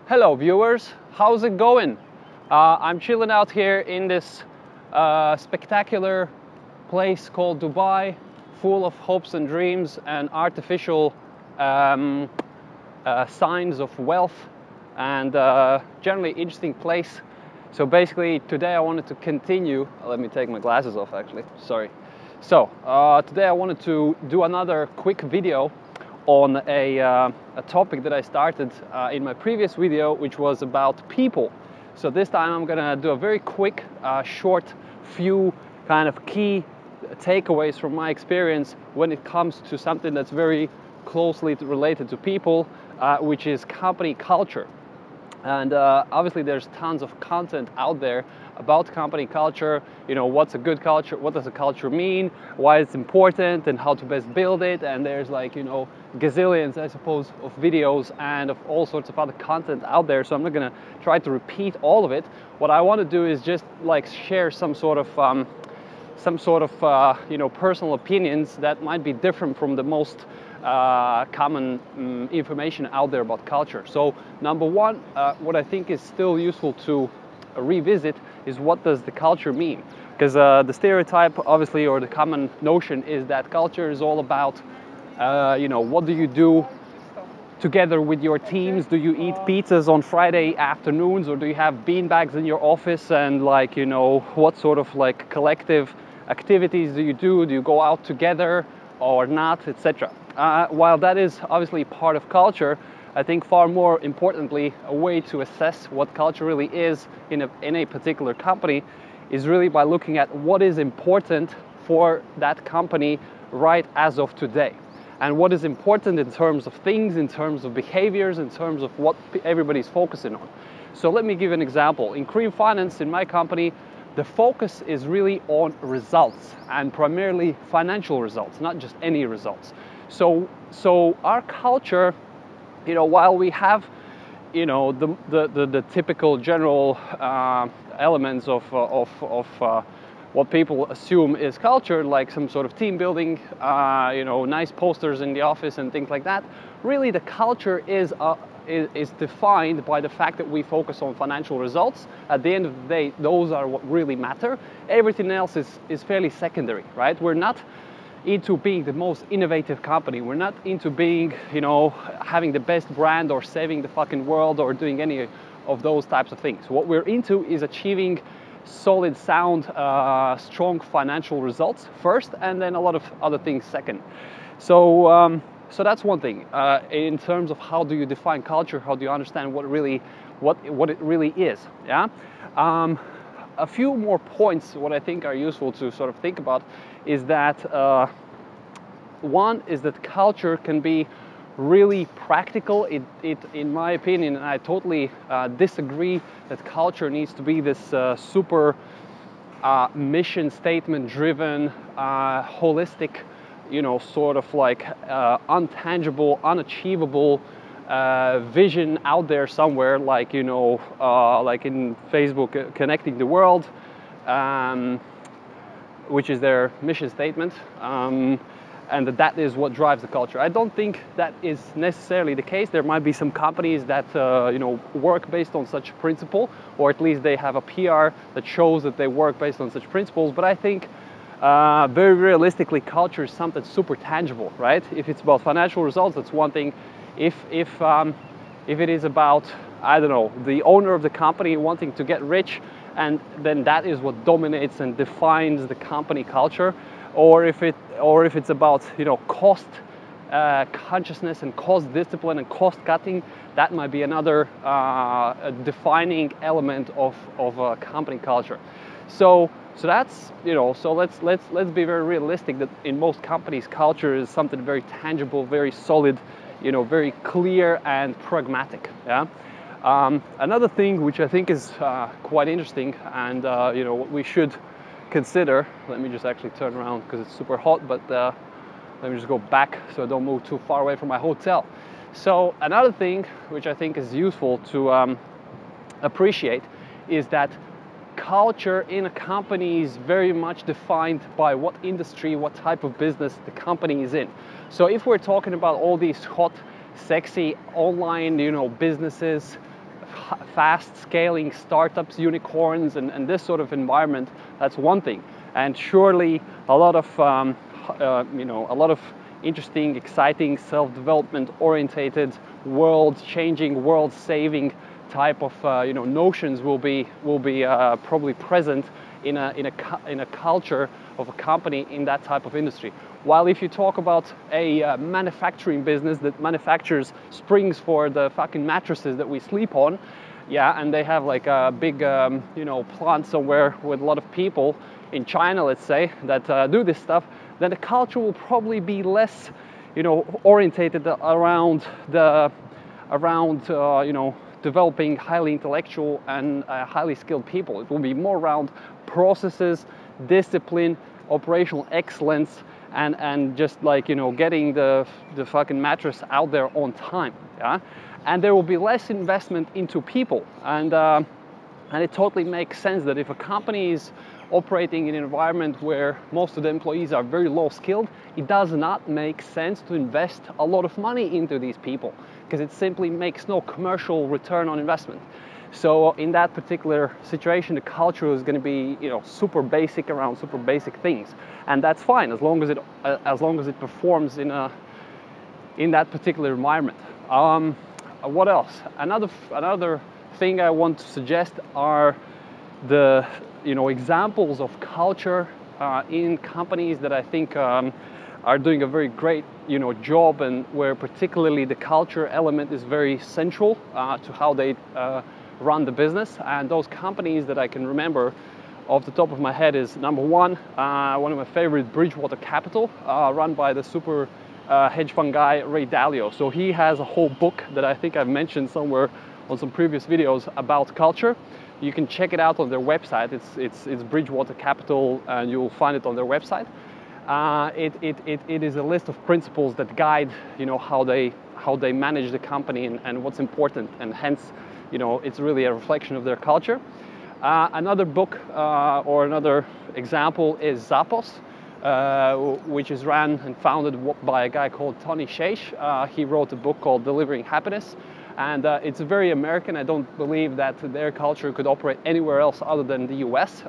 Hello viewers, how's it going? I'm chilling out here in this spectacular place called Dubai, full of hopes and dreams and artificial um, signs of wealth and generally interesting place. So basically today I wanted to continue, let me take my glasses off actually, sorry. So today I wanted to do another quick video on a topic that I started in my previous video, which was about people. So this time I'm gonna do a very quick, short few kind of key takeaways from my experience when it comes to something that's very closely related to people, which is company culture. And obviously there's tons of content out there about company culture, you know, what's a good culture, what does a culture mean, why it's important and how to best build it. And there's like, you know, gazillions, I suppose, of videos and of all sorts of other content out there. So I'm not gonna try to repeat all of it. What I want to do is just like share some sort of you know, personal opinions that might be different from the most common information out there about culture. So number one, what I think is still useful to revisit is what does the culture mean? Because the stereotype, obviously, or the common notion is that culture is all about, you know, what do you do together with your teams? Do you eat pizzas on Friday afternoons, or do you have beanbags in your office? And like, you know, what sort of like collective activities do you do? Do you go out together or not, etc. While that is obviously part of culture, I think far more importantly, a way to assess what culture really is in a particular company is really by looking at what is important for that company right as of today. And what is important in terms of things, in terms of behaviors, in terms of what everybody's focusing on. So let me give an example. In Cream Finance, in my company, the focus is really on results and primarily financial results, not just any results. So our culture, you know, while we have, you know, the typical general elements of what people assume is culture, like some sort of team building, you know, nice posters in the office and things like that. Really, the culture is defined by the fact that we focus on financial results. At the end of the day, those are what really matter. Everything else is fairly secondary, right? We're not into being the most innovative company. We're not into being, you know, having the best brand or saving the fucking world or doing any of those types of things. What we're into is achieving solid, sound, strong financial results first, and then a lot of other things second. So that's one thing. In terms of how do you define culture, how do you understand what it really is? Yeah. A few more points, what I think are useful to sort of think about, is that one is that culture can be really practical. It in my opinion, and I totally disagree that culture needs to be this super mission statement driven, holistic, you know, sort of like untangible, unachievable vision out there somewhere, like, you know, like in Facebook, connecting the world, which is their mission statement, and that is what drives the culture. I don't think that is necessarily the case. There might be some companies that you know, work based on such principle, or at least they have a PR that shows that they work based on such principles. But I think very realistically, culture is something super tangible, right? If it's about financial results, that's one thing. If it is about, I don't know, the owner of the company wanting to get rich, and then that is what dominates and defines the company culture, or if it's about, you know, cost consciousness and cost discipline and cost cutting, that might be another defining element of company culture. So that's, you know, so let's be very realistic that in most companies, culture is something very tangible, very solid, you know, very clear and pragmatic. Yeah. Another thing which I think is quite interesting, and you know, what we should consider. Let me just actually turn around because it's super hot, but let me just go back so I don't move too far away from my hotel. So another thing which I think is useful to appreciate is that culture in a company is very much defined by what industry, what type of business the company is in. So if we're talking about all these hot, sexy online, you know, businesses, fast scaling startups, unicorns, and this sort of environment, that's one thing. And surely a lot of a lot of interesting, exciting, self-development orientated, world-changing, world-saving type of notions will be probably present in a culture of a company in that type of industry. While if you talk about a manufacturing business that manufactures springs for the fucking mattresses that we sleep on, yeah, and they have like a big plant somewhere with a lot of people in China, let's say, that do this stuff, then the culture will probably be less orientated around developing highly intellectual and highly skilled people. It will be more around processes, discipline, operational excellence, and just like getting the fucking mattress out there on time. Yeah, and there will be less investment into people, and it totally makes sense that if a company is operating in an environment where most of the employees are very low skilled, it does not make sense to invest a lot of money into these people, because it simply makes no commercial return on investment. So in that particular situation, the culture is going to be super basic around super basic things, and that's fine as long as it performs in that particular environment. What else? Another thing I want to suggest are the examples of culture in companies that I think are doing a very great job, and where particularly the culture element is very central to how they run the business. And those companies that I can remember off the top of my head is number one of my favorite, Bridgewater Capital, run by the super hedge fund guy Ray Dalio. So he has a whole book that I think I've mentioned somewhere on some previous videos about culture. You can check it out on their website. It's Bridgewater Capital, and you'll find it on their website. It is a list of principles that guide how they manage the company and what's important, and hence it's really a reflection of their culture. Another book or another example is Zappos, which is ran and founded by a guy called Tony Hsieh. He wrote a book called Delivering Happiness. And it's very American. I don't believe that their culture could operate anywhere else other than the US,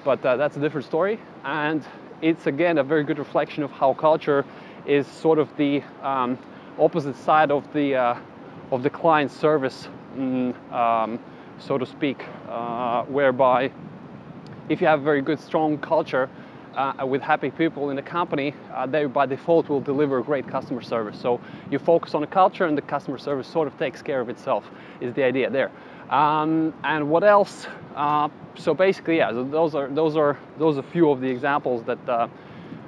but that's a different story. And it's again a very good reflection of how culture is sort of the opposite side of the client service, so to speak, whereby if you have a very good, strong culture with happy people in the company, they by default will deliver great customer service. So you focus on the culture, and the customer service sort of takes care of itself, is the idea there. And what else? So basically, yeah, those are a few of the examples that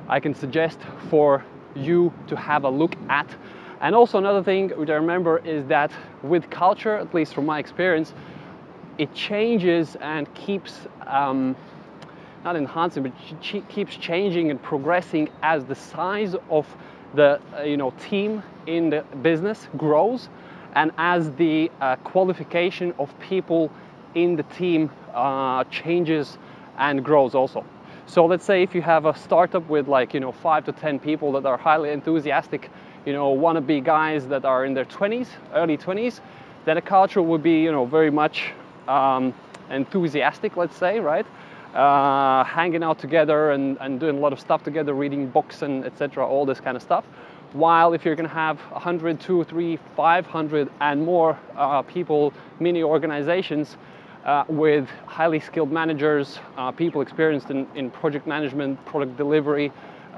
I can suggest for you to have a look at. And also another thing which I remember is that with culture, at least from my experience, it changes and keeps not enhancing, but keeps changing and progressing as the size of the team in the business grows, and as the qualification of people in the team changes and grows also. So let's say if you have a startup with 5 to 10 people that are highly enthusiastic, wannabe guys that are in their 20s, early 20s, then a culture would be very much enthusiastic, let's say, right? Hanging out together and doing a lot of stuff together, reading books and etc., all this kind of stuff. While if you're going to have 100, 200, 300, 500 and more people, mini organizations with highly skilled managers, people experienced in project management, product delivery,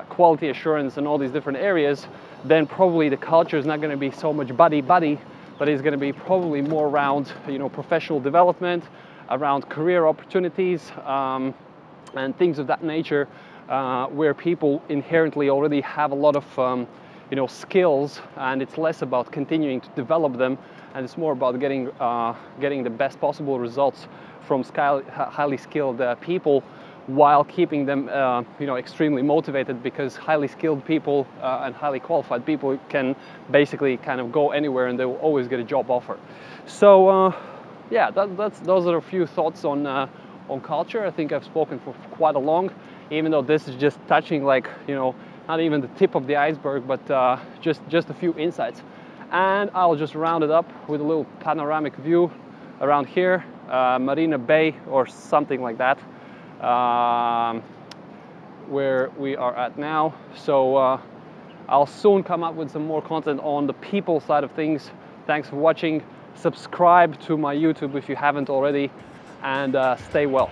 quality assurance, and all these different areas, then probably the culture is not going to be so much buddy-buddy, but it's going to be probably more around professional development, around career opportunities, and things of that nature, where people inherently already have a lot of skills, and it's less about continuing to develop them, and it's more about getting the best possible results from highly skilled people, while keeping them extremely motivated, because highly skilled people and highly qualified people can basically kind of go anywhere and they will always get a job offer. So yeah, those are a few thoughts on culture. I think I've spoken for quite a long, even though this is just touching not even the tip of the iceberg, but just a few insights. And I'll just round it up with a little panoramic view around here, Marina Bay or something like that, where we are at now. So I'll soon come up with some more content on the people side of things. Thanks for watching. Subscribe to my YouTube if you haven't already, and stay well.